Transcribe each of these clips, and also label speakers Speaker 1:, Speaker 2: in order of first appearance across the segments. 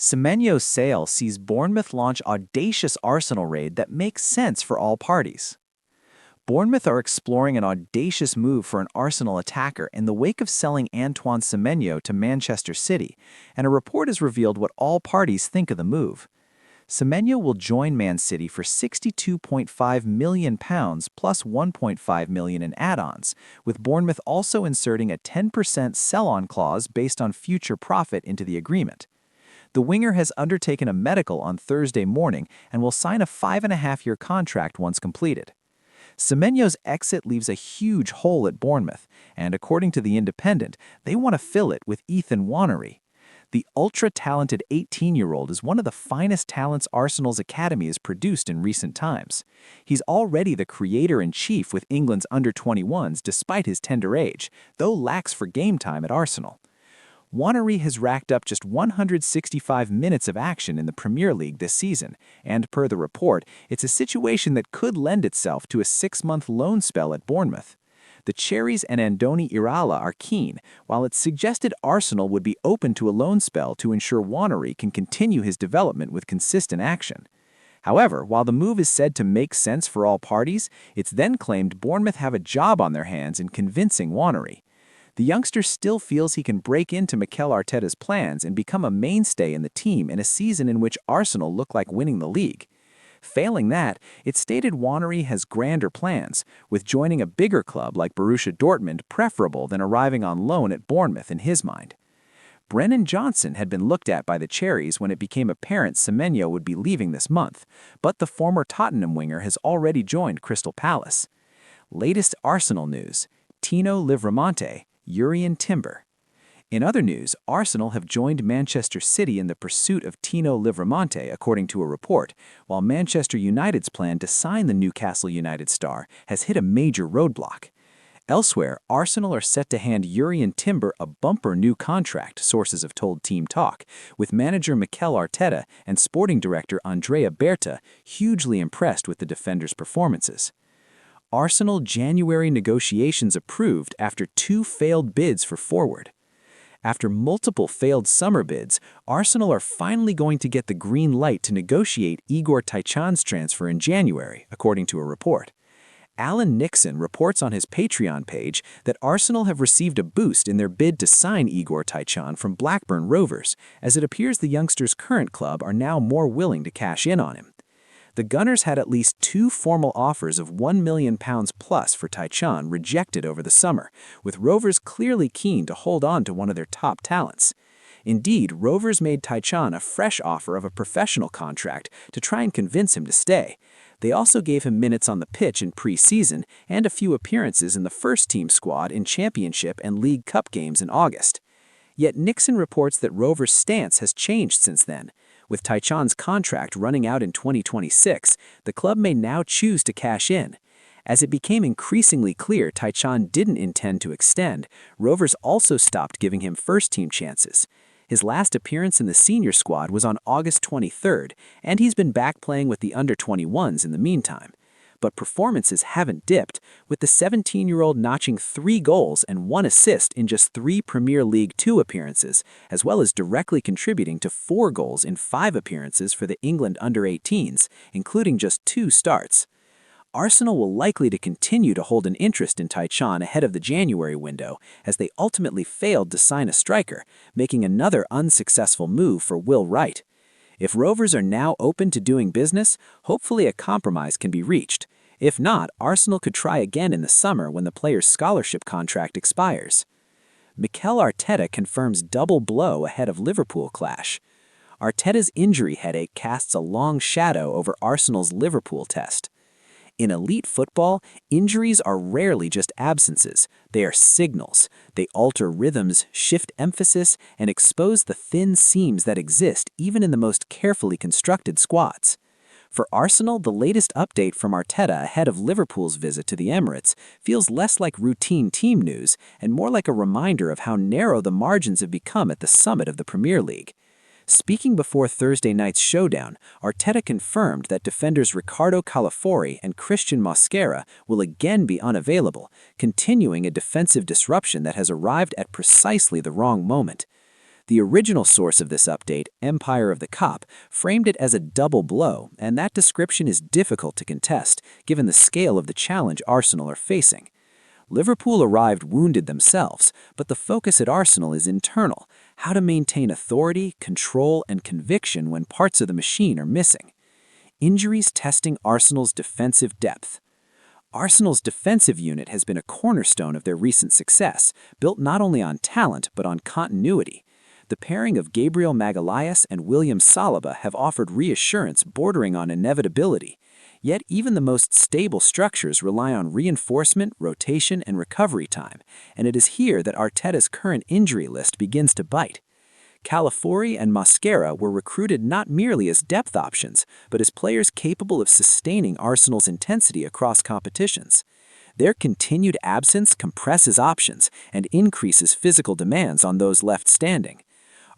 Speaker 1: Semenyo's sale sees Bournemouth launch audacious Arsenal raid that makes sense for all parties. Bournemouth are exploring an audacious move for an Arsenal attacker in the wake of selling Antoine Semenyo to Manchester City, and a report has revealed what all parties think of the move. Semenyo will join Man City for £62.5 million plus £1.5 million in add-ons, with Bournemouth also inserting a 10% sell-on clause based on future profit into the agreement. The winger has undertaken a medical on Thursday morning and will sign a 5.5-year contract once completed. Semenyo's exit leaves a huge hole at Bournemouth, and according to The Independent, they want to fill it with Ethan Nwaneri. The ultra-talented 18-year-old is one of the finest talents Arsenal's academy has produced in recent times. He's already the creator-in-chief with England's under-21s despite his tender age, though lacks for game time at Arsenal. Nwaneri has racked up just 165 minutes of action in the Premier League this season, and per the report, it's a situation that could lend itself to a 6-month loan spell at Bournemouth. The Cherries and Andoni Iraola are keen, while it's suggested Arsenal would be open to a loan spell to ensure Nwaneri can continue his development with consistent action. However, while the move is said to make sense for all parties, it's then claimed Bournemouth have a job on their hands in convincing Nwaneri. The youngster still feels he can break into Mikel Arteta's plans and become a mainstay in the team in a season in which Arsenal look like winning the league. Failing that, it's stated Nwaneri has grander plans, with joining a bigger club like Borussia Dortmund preferable than arriving on loan at Bournemouth in his mind. Brennan Johnson had been looked at by the Cherries when it became apparent Semenyo would be leaving this month, but the former Tottenham winger has already joined Crystal Palace. Latest Arsenal news: Tino Livramento, Jurrien Timber. In other news, Arsenal have joined Manchester City in the pursuit of Tino Livramento, according to a report, while Manchester United's plan to sign the Newcastle United star has hit a major roadblock. Elsewhere, Arsenal are set to hand Jurrien Timber a bumper new contract, sources have told Team Talk, with manager Mikel Arteta and sporting director Andrea Berta hugely impressed with the defender's performances. Arsenal January negotiations approved after 2 failed bids for forward. After multiple failed summer bids, Arsenal are finally going to get the green light to negotiate Igor Tychan's transfer in January, according to a report. Alan Nixon reports on his Patreon page that Arsenal have received a boost in their bid to sign Igor Tychan from Blackburn Rovers, as it appears the youngster's current club are now more willing to cash in on him. The Gunners had at least 2 formal offers of £1 million plus for Tychan rejected over the summer, with Rovers clearly keen to hold on to one of their top talents. Indeed, Rovers made Tychan a fresh offer of a professional contract to try and convince him to stay. They also gave him minutes on the pitch in pre-season and a few appearances in the first-team squad in Championship and League Cup games in August. Yet Nixon reports that Rovers' stance has changed since then. With Tychan's contract running out in 2026, the club may now choose to cash in. As it became increasingly clear Tychan didn't intend to extend, Rovers also stopped giving him first-team chances. His last appearance in the senior squad was on August 23rd, and he's been back playing with the under-21s in the meantime. But performances haven't dipped, with the 17-year-old notching 3 goals and 1 assist in just 3 Premier League 2 appearances, as well as directly contributing to 4 goals in 5 appearances for the England under-18s, including just 2 starts. Arsenal will likely to continue to hold an interest in Tychan ahead of the January window, as they ultimately failed to sign a striker, making another unsuccessful move for Will Wright. If Rovers are now open to doing business, hopefully a compromise can be reached. If not, Arsenal could try again in the summer when the player's scholarship contract expires. Mikel Arteta confirms double blow ahead of Liverpool clash. Arteta's injury headache casts a long shadow over Arsenal's Liverpool test. In elite football, injuries are rarely just absences. They are signals. They alter rhythms, shift emphasis, and expose the thin seams that exist even in the most carefully constructed squads. For Arsenal, the latest update from Arteta ahead of Liverpool's visit to the Emirates feels less like routine team news and more like a reminder of how narrow the margins have become at the summit of the Premier League. Speaking before Thursday night's showdown, Arteta confirmed that defenders Ricardo Calafori and Christian Mosquera will again be unavailable, continuing a defensive disruption that has arrived at precisely the wrong moment. The original source of this update, Empire of the Cop, framed it as a double blow, and that description is difficult to contest, given the scale of the challenge Arsenal are facing. Liverpool arrived wounded themselves, but the focus at Arsenal is internal: how to maintain authority, control, and conviction when parts of the machine are missing. Injuries testing Arsenal's defensive depth. Arsenal's defensive unit has been a cornerstone of their recent success, built not only on talent but on continuity. The pairing of Gabriel Magalhaes and William Saliba have offered reassurance bordering on inevitability. Yet even the most stable structures rely on reinforcement, rotation, and recovery time, and it is here that Arteta's current injury list begins to bite. Calafiori and Mosquera were recruited not merely as depth options, but as players capable of sustaining Arsenal's intensity across competitions. Their continued absence compresses options and increases physical demands on those left standing.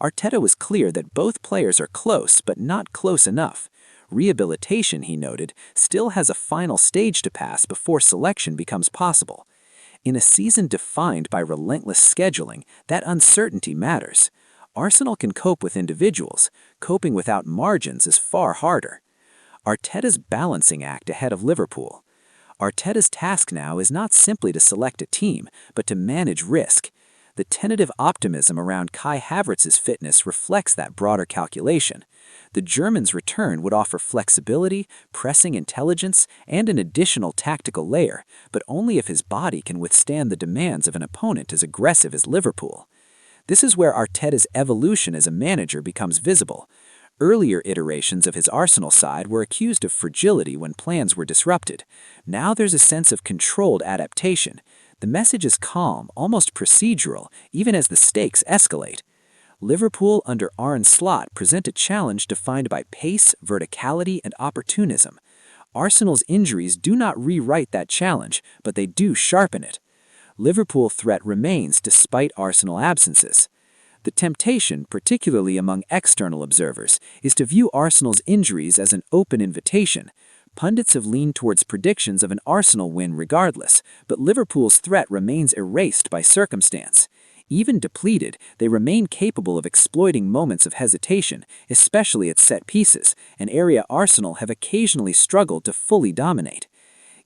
Speaker 1: Arteta was clear that both players are close, but not close enough. Rehabilitation, he noted, still has a final stage to pass before selection becomes possible. In a season defined by relentless scheduling, that uncertainty matters. Arsenal can cope with individuals. Coping without margins is far harder. Arteta's balancing act ahead of Liverpool. Arteta's task now is not simply to select a team, but to manage risk. The tentative optimism around Kai Havertz's fitness reflects that broader calculation. The German's return would offer flexibility, pressing intelligence, and an additional tactical layer, but only if his body can withstand the demands of an opponent as aggressive as Liverpool. This is where Arteta's evolution as a manager becomes visible. Earlier iterations of his Arsenal side were accused of fragility when plans were disrupted. Now there's a sense of controlled adaptation. The message is calm, almost procedural, even as the stakes escalate. Liverpool under Arne Slot present a challenge defined by pace, verticality, and opportunism. Arsenal's injuries do not rewrite that challenge, but they do sharpen it. Liverpool threat remains despite Arsenal absences. The temptation, particularly among external observers, is to view Arsenal's injuries as an open invitation. Pundits have leaned towards predictions of an Arsenal win regardless, but Liverpool's threat remains erased by circumstance. Even depleted, they remain capable of exploiting moments of hesitation, especially at set pieces, an area Arsenal have occasionally struggled to fully dominate.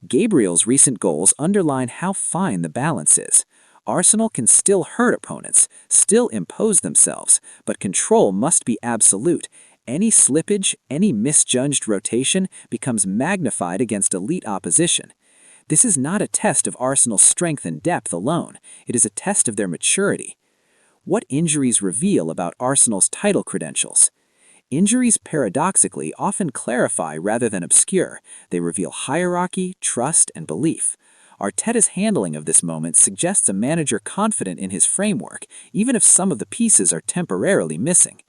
Speaker 1: Gabriel's recent goals underline how fine the balance is. Arsenal can still hurt opponents, still impose themselves, but control must be absolute. Any slippage, any misjudged rotation becomes magnified against elite opposition. This is not a test of Arsenal's strength and depth alone, it is a test of their maturity. What injuries reveal about Arsenal's title credentials? Injuries paradoxically often clarify rather than obscure. They reveal hierarchy, trust, and belief. Arteta's handling of this moment suggests a manager confident in his framework, even if some of the pieces are temporarily missing.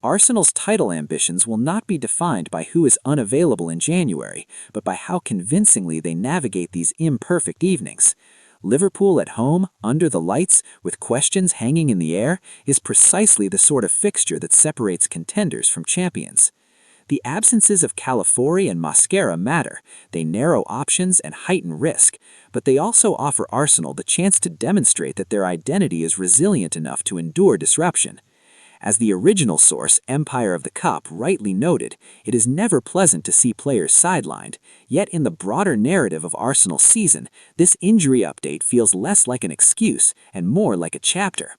Speaker 1: Arsenal's title ambitions will not be defined by who is unavailable in January, but by how convincingly they navigate these imperfect evenings. Liverpool at home, under the lights, with questions hanging in the air, is precisely the sort of fixture that separates contenders from champions. The absences of Calafiori and Mosquera matter. They narrow options and heighten risk, but they also offer Arsenal the chance to demonstrate that their identity is resilient enough to endure disruption. As the original source, Empire of the Cup, rightly noted, it is never pleasant to see players sidelined, yet in the broader narrative of Arsenal's season, this injury update feels less like an excuse and more like a chapter.